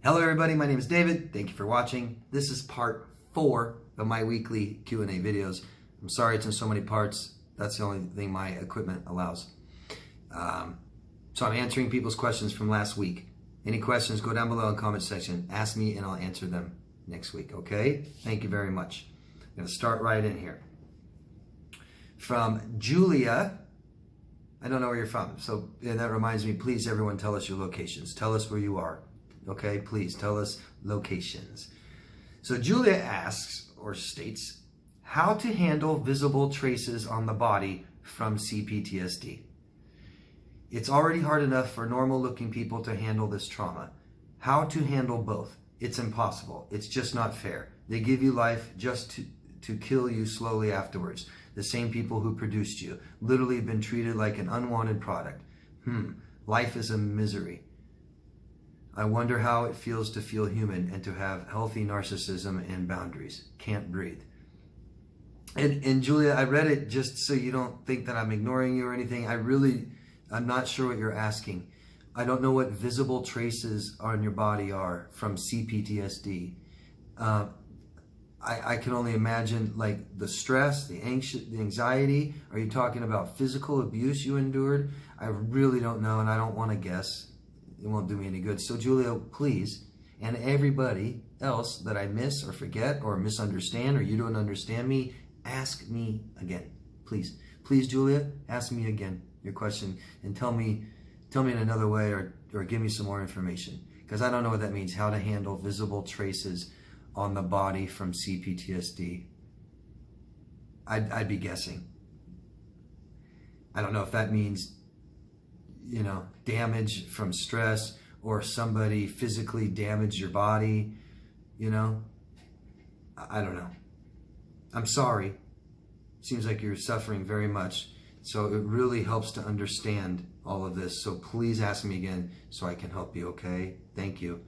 Hello everybody, my name is David. Thank you for watching. This is part 4 of my weekly Q&A videos. I'm sorry it's in so many parts. That's the only thing my equipment allows. So I'm answering people's questions from last week. Any questions, go down below in the comment section. Ask me and I'll answer them next week, okay? Thank you very much. I'm going to start right in here. From Julia. I don't know where you're from, so that reminds me, please everyone tell us your locations. Tell us where you are. Okay, please tell us locations. So Julia asks or states, how to handle visible traces on the body from CPTSD. It's already hard enough for normal looking people to handle this trauma. How to handle both? It's impossible. It's just not fair. They give you life just to kill you slowly afterwards. The same people who produced you, literally been treated like an unwanted product. Life is a misery. I wonder how it feels to feel human and to have healthy narcissism and boundaries. Can't breathe. And Julia, I read it just so you don't think that I'm ignoring you or anything. I'm not sure what you're asking. I don't know what visible traces on your body are from CPTSD. I can only imagine like the stress, the anxiety. Are you talking about physical abuse you endured? I really don't know, and I don't want to guess. It won't do me any good. So Julia, please, and everybody else that I miss or forget or misunderstand or you don't understand me, ask me again. Please. Please, Julia, ask me again your question and tell me in another way or give me some more information. Because I don't know what that means, how to handle visible traces on the body from CPTSD. I'd be guessing. I don't know if that means, you know, damage from stress or somebody physically damaged your body, you know. I don't know. I'm sorry. Seems like you're suffering very much. So it really helps to understand all of this. So please ask me again so I can help you, okay? Thank you.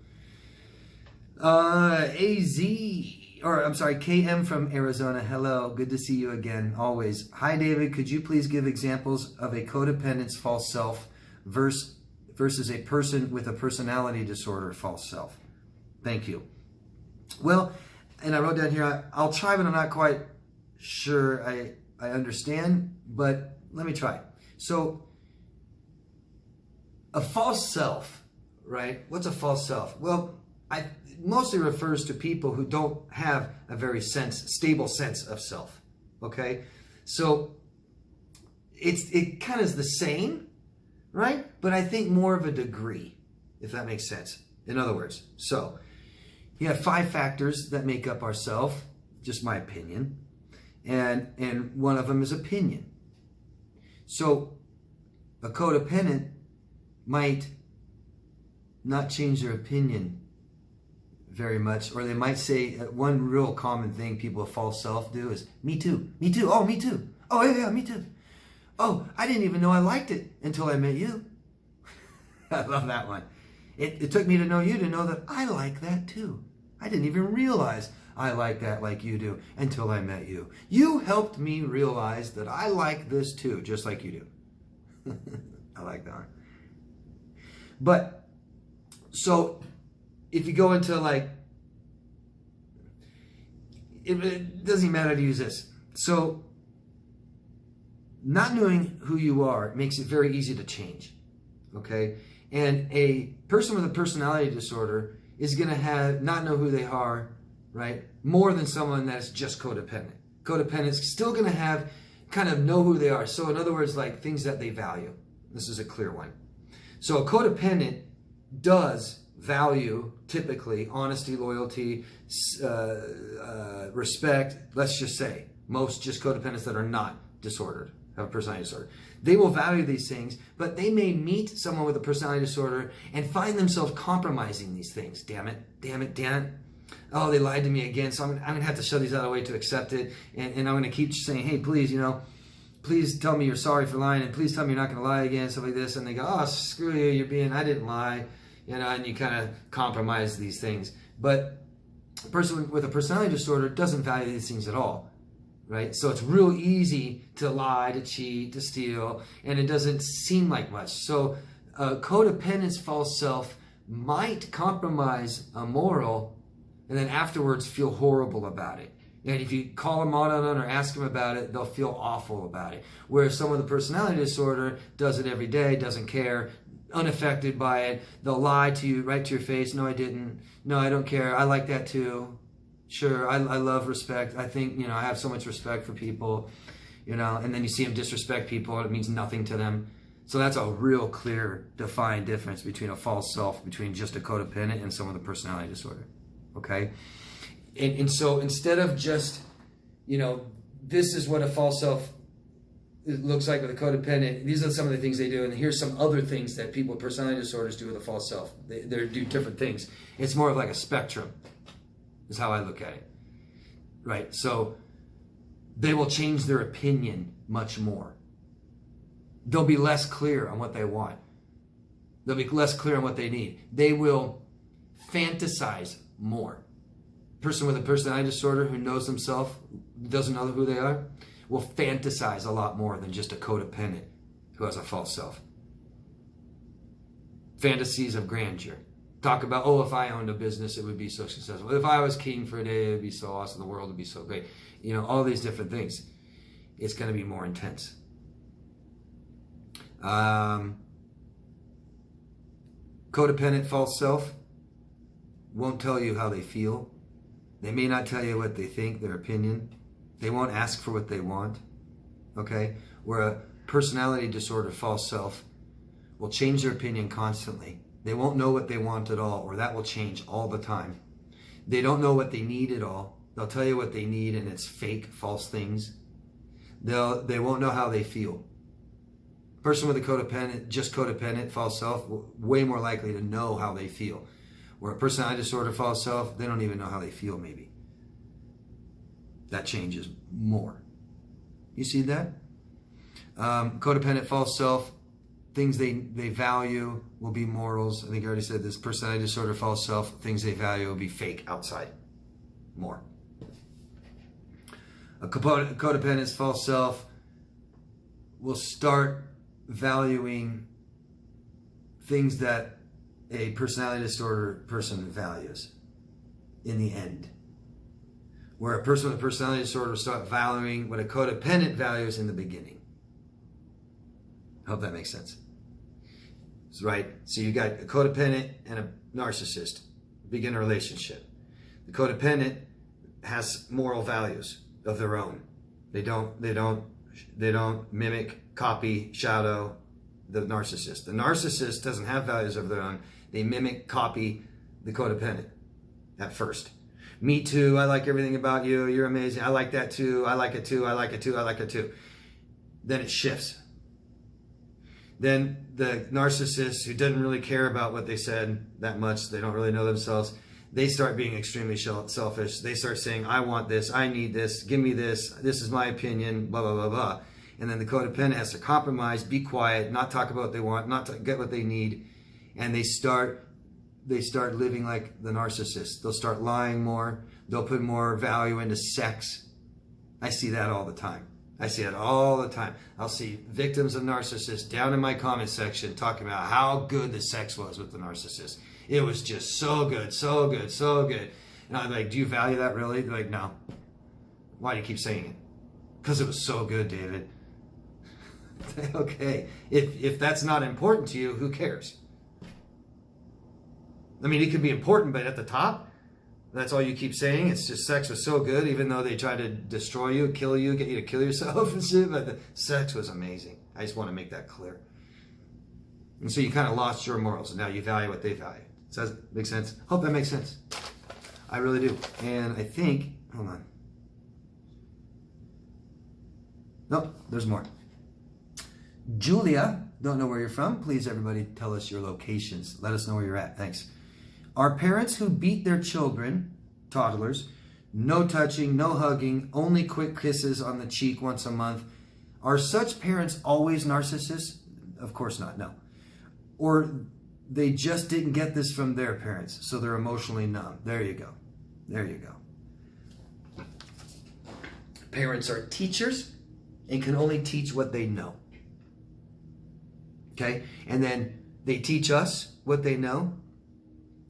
KM from Arizona. Hello, good to see you again, always. Hi, David, could you please give examples of a codependent's false self versus a person with a personality disorder false self? Thank you. Well, and I wrote down here, I'll try, but I'm not quite sure I understand, but let me try. So, a false self, right? What's a false self? Well, it mostly refers to people who don't have a very stable sense of self, okay? So, it kind of is the same, right? But I think more of a degree, if that makes sense. In other words, so you have 5 factors that make up ourself, just my opinion, and one of them is opinion. So a codependent might not change their opinion very much, or they might say one real common thing people with false self do is, me too, oh, me too, oh, yeah, me too. Oh, I didn't even know I liked it until I met you. I love that one. It took me to know you to know that I like that too. I didn't even realize I like that like you do until I met you. You helped me realize that I like this too, just like you do. I like that one. But, so, if you go into like, it doesn't matter to use this. So, not knowing who you are makes it very easy to change, okay? And a person with a personality disorder is going to not know who they are, right? More than someone that's just codependent. Codependent's still going to kind of know who they are. So in other words, like things that they value. This is a clear one. So a codependent does value, typically, honesty, loyalty, respect. Let's just say most just codependents that are not disordered, have a personality disorder. They will value these things, but they may meet someone with a personality disorder and find themselves compromising these things. Damn it. Oh, they lied to me again, so I'm going to have to shove these out of the way to accept it. And I'm going to keep saying, hey, please, please tell me you're sorry for lying, and please tell me you're not going to lie again, stuff like this. And they go, oh, screw you, I didn't lie. And you kind of compromise these things. But a person with a personality disorder doesn't value these things at all. Right? So it's real easy to lie, to cheat, to steal, and it doesn't seem like much. So codependent's false self might compromise a moral and then afterwards feel horrible about it. And if you call them out on it or ask them about it, they'll feel awful about it. Whereas someone with a personality disorder does it every day, doesn't care, unaffected by it. They'll lie to you right to your face. No, I didn't. No, I don't care. I like that too. Sure, I love respect. I think, I have so much respect for people, and then you see them disrespect people and it means nothing to them. So that's a real clear, defined difference between a false self, between just a codependent and someone with a personality disorder. Okay? And so instead of just, this is what a false self looks like with a codependent, these are some of the things they do, and here's some other things that people with personality disorders do with a false self. They do different things. It's more of like a spectrum, is how I look at it. Right? So they will change their opinion much more. They'll be less clear on what they want. They'll be less clear on what they need. They will fantasize more. Person with a personality disorder who knows themselves, doesn't know who they are, will fantasize a lot more than just a codependent who has a false self. Fantasies of grandeur. Talk about, if I owned a business, it would be so successful. If I was king for a day, it would be so awesome. The world would be so great. All these different things. It's going to be more intense. Codependent false self won't tell you how they feel. They may not tell you what they think, their opinion. They won't ask for what they want. Okay? Where a personality disorder false self will change their opinion constantly. They won't know what they want at all, or that will change all the time. They don't know what they need at all. They'll tell you what they need and it's fake, false things. They won't know how they feel. Person with a codependent false self, way more likely to know how they feel. Where a personality disorder false self, they don't even know how they feel maybe. That changes more. You see that? Codependent false self, things they value will be morals. I think I already said this. Personality disorder false self, things they value will be fake outside. More. A codependent false self will start valuing things that a personality disorder person values in the end. Where a person with a personality disorder will start valuing what a codependent values in the beginning. I hope that makes sense. Right? So you got a codependent and a narcissist begin a relationship. The codependent has moral values of their own. They don't mimic, copy, shadow the narcissist. The narcissist doesn't have values of their own. They mimic, copy the codependent at first. Me too. I like everything about you. You're amazing. I like that too. I like it too. I like it too. I like it too. Then it shifts. Then the narcissist, who doesn't really care about what they said that much, they don't really know themselves, they start being extremely selfish. They start saying, I want this, I need this, give me this is my opinion, blah, blah, blah, blah. And then the codependent has to compromise, be quiet, not talk about what they want, not to get what they need. And they start living like the narcissist. They'll start lying more. They'll put more value into sex. I see that all the time. I see it all the time. I'll see victims of narcissists down in my comment section talking about how good the sex was with the narcissist. It was just so good, so good, so good. And I'm like, do you value that really? They're like, no. Why do you keep saying it? Because it was so good, David. Okay. If that's not important to you, who cares? I mean, it could be important, but at the top, that's all you keep saying. It's just sex was so good, even though they try to destroy you, kill you, get you to kill yourself and shit. But the sex was amazing. I just want to make that clear. And so you kind of lost your morals, and now you value what they value. Does that make sense? Hope that makes sense. I really do. And I think, hold on. Nope, there's more. Julia, don't know where you're from. Please, everybody, tell us your locations. Let us know where you're at. Thanks. Are parents who beat their children, toddlers, no touching, no hugging, only quick kisses on the cheek once a month, are such parents always narcissists? Of course not, no. Or they just didn't get this from their parents, so they're emotionally numb. There you go. There you go. Parents are teachers and can only teach what they know. Okay? And then they teach us what they know,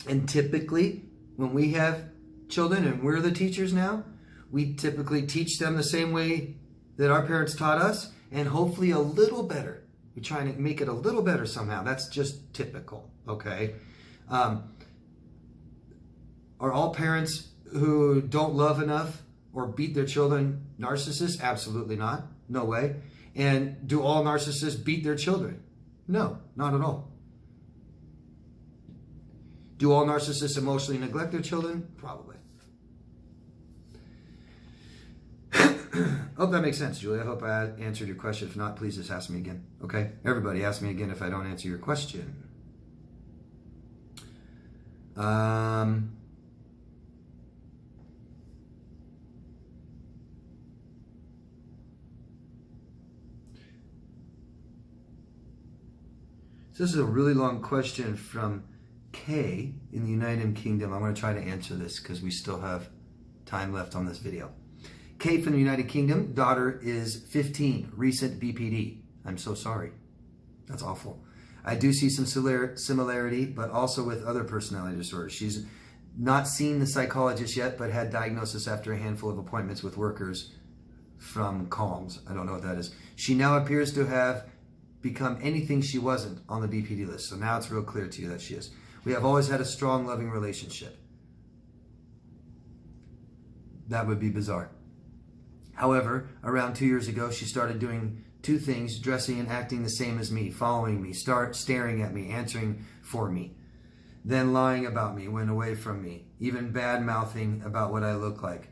And typically, when we have children and we're the teachers now, we typically teach them the same way that our parents taught us, and hopefully a little better. We try to make it a little better somehow. That's just typical, okay? Are all parents who don't love enough or beat their children narcissists? Absolutely not. No way. And do all narcissists beat their children? No, not at all. Do all narcissists emotionally neglect their children? Probably. Hope that makes sense, Julie. I hope I answered your question. If not, please just ask me again. Okay? Everybody, ask me again if I don't answer your question. So this is a really long question from Kay in the United Kingdom. I'm going to try to answer this because we still have time left on this video. Kay from the United Kingdom, daughter is 15, recent BPD. I'm so sorry. That's awful. I do see some similarity, but also with other personality disorders. She's not seen the psychologist yet, but had diagnosis after a handful of appointments with workers from Calms. I don't know what that is. She now appears to have become anything she wasn't on the BPD list. So now it's real clear to you that she is. We have always had a strong, loving relationship. That would be bizarre. However, around 2 years ago, she started doing two things: dressing and acting the same as me, following me, staring at me, answering for me, then lying about me, went away from me, even bad-mouthing about what I look like.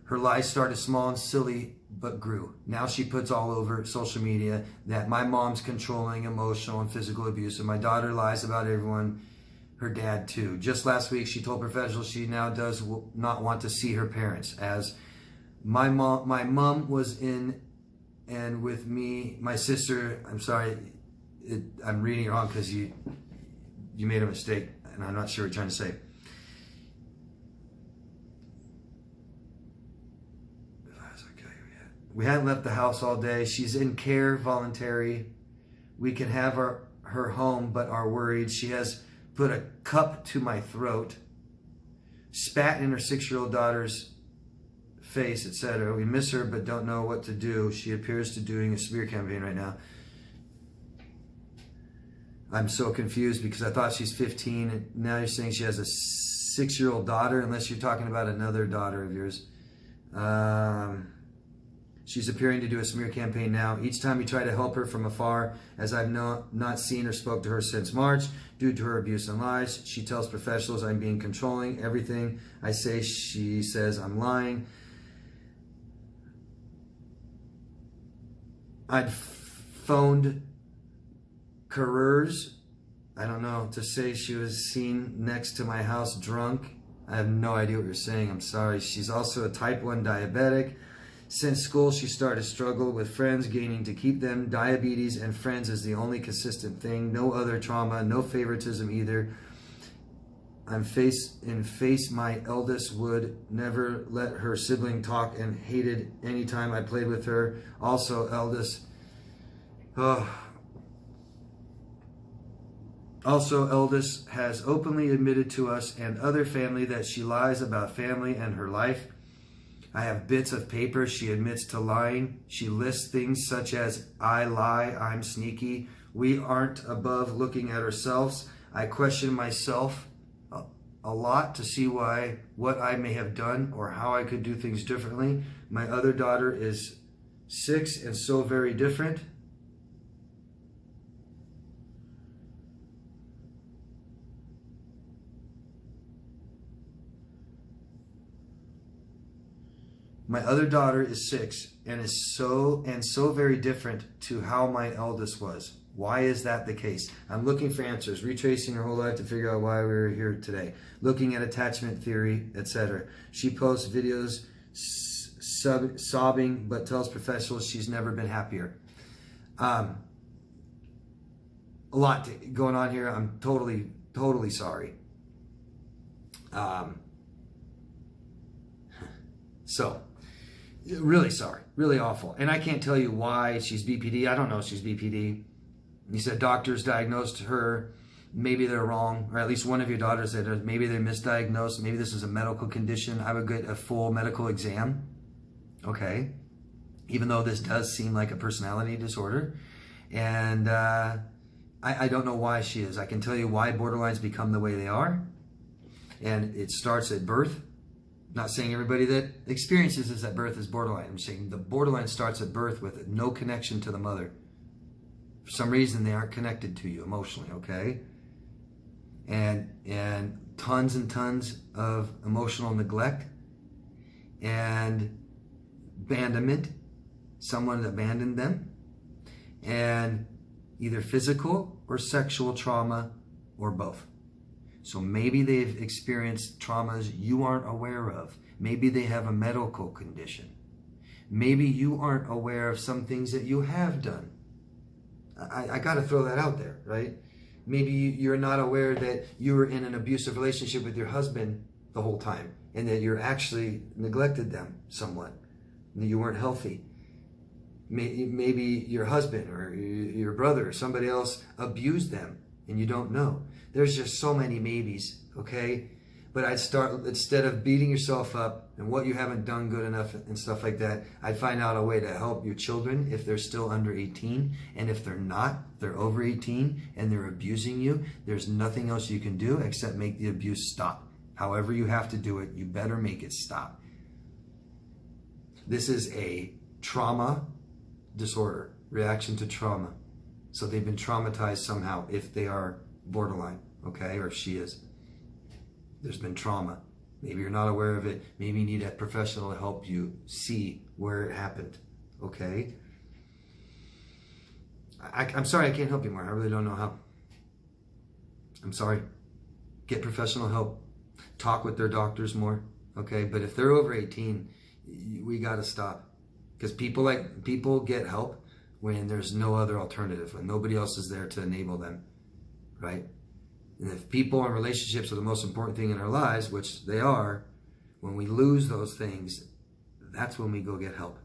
Her lies started small and silly, but grew. Now she puts all over social media that my mom's controlling, emotional, and physical abuse, and my daughter lies about everyone, her dad too. Just last week, she told professionals she now does not want to see her parents, as my mom was in and with me, my sister. I'm sorry, I'm reading it wrong because you made a mistake, and I'm not sure what you're trying to say. We hadn't left the house all day. She's in care, voluntary. We can have her home, but are worried. She has put a cup to my throat, spat in her 6-year-old daughter's face, etc. We miss her, but don't know what to do. She appears to be doing a smear campaign right now. I'm so confused because I thought she's 15. And now you're saying she has a 6-year-old daughter, unless you're talking about another daughter of yours. She's appearing to do a smear campaign now. Each time you try to help her from afar, as I've not seen or spoke to her since March, due to her abuse and lies. She tells professionals I'm being controlling. Everything I say, she says I'm lying. I'd phoned careers, I don't know, to say she was seen next to my house drunk. I have no idea what you're saying. I'm sorry. She's also a type 1 diabetic. Since school, she started to struggle with friends, gaining to keep them. Diabetes and friends is the only consistent thing. No other trauma, no favoritism either. I'm my eldest would never let her sibling talk and hated any time I played with her. Also, eldest has openly admitted to us and other family that she lies about family and her life. I have bits of paper she admits to lying. She lists things such as, I lie, I'm sneaky. We aren't above looking at ourselves. I question myself a lot to see what I may have done or how I could do things differently. My other daughter is 6 and so very different. My other daughter is 6 and is so very different to how my eldest was. Why is that the case? I'm looking for answers, retracing her whole life to figure out why we were here today, looking at attachment theory, etc. She posts videos sobbing, but tells professionals she's never been happier. A lot going on here. I'm totally sorry. So, really sorry, really awful. And I can't tell you why she's BPD. I don't know if she's BPD. You said doctors diagnosed her maybe they're wrong, or at least one of your daughters that maybe they're misdiagnosed, maybe this is a medical condition, I would get a full medical exam, okay? Even though this does seem like a personality disorder. And I don't know why she is. I can tell you why borderlines become the way they are. And it starts at birth. I'm not saying everybody that experiences this at birth is borderline. I'm saying the borderline starts at birth with no connection to the mother. For some reason, they aren't connected to you emotionally, okay? And tons and tons of emotional neglect and abandonment. Someone abandoned them. And either physical or sexual trauma or both. So maybe they've experienced traumas you aren't aware of. Maybe they have a medical condition. Maybe you aren't aware of some things that you have done. I got to throw that out there, right? Maybe you're not aware that you were in an abusive relationship with your husband the whole time and that you're actually neglected them somewhat, that you weren't healthy. Maybe your husband or your brother or somebody else abused them and you don't know. There's just so many maybes, okay? But I'd start, instead of beating yourself up and what you haven't done good enough and stuff like that, I'd find out a way to help your children if they're still under 18. And if they're not, they're over 18 and they're abusing you, there's nothing else you can do except make the abuse stop. However you have to do it, you better make it stop. This is a trauma disorder, reaction to trauma. So they've been traumatized somehow if they are borderline, okay, or if she is. There's been trauma. Maybe you're not aware of it. Maybe you need a professional to help you see where it happened, okay? I'm sorry I can't help you more. I really don't know how. I'm sorry. Get professional help. Talk with their doctors more, okay? But if they're over 18, we got to stop. Because people get help when there's no other alternative, when nobody else is there to enable them, right? And if people in relationships are the most important thing in our lives, which they are, when we lose those things, that's when we go get help.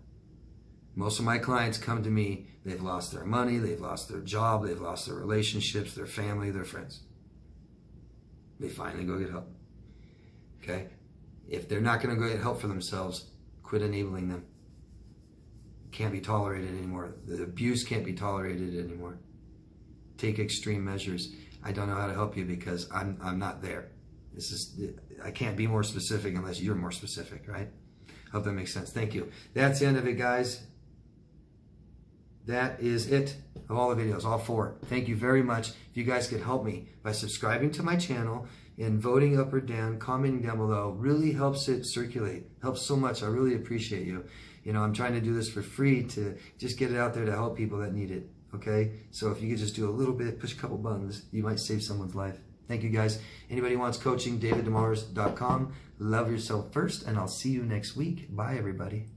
Most of my clients come to me, they've lost their money, they've lost their job, they've lost their relationships, their family, their friends. They finally go get help, okay? If they're not going to go get help for themselves, quit enabling them. Can't be tolerated anymore. The abuse can't be tolerated anymore. Take extreme measures. I don't know how to help you because I'm not there. I can't be more specific unless you're more specific, right? Hope that makes sense. Thank you. That's the end of it, guys. That is it of all the videos, all 4. Thank you very much. If you guys could help me by subscribing to my channel and voting up or down, commenting down below, really helps it circulate. Helps so much. I really appreciate you. You know, I'm trying to do this for free to just get it out there to help people that need it, okay? So if you could just do a little bit, push a couple buttons, you might save someone's life. Thank you, guys. Anybody wants coaching, daviddemars.com. Love yourself first, and I'll see you next week. Bye, everybody.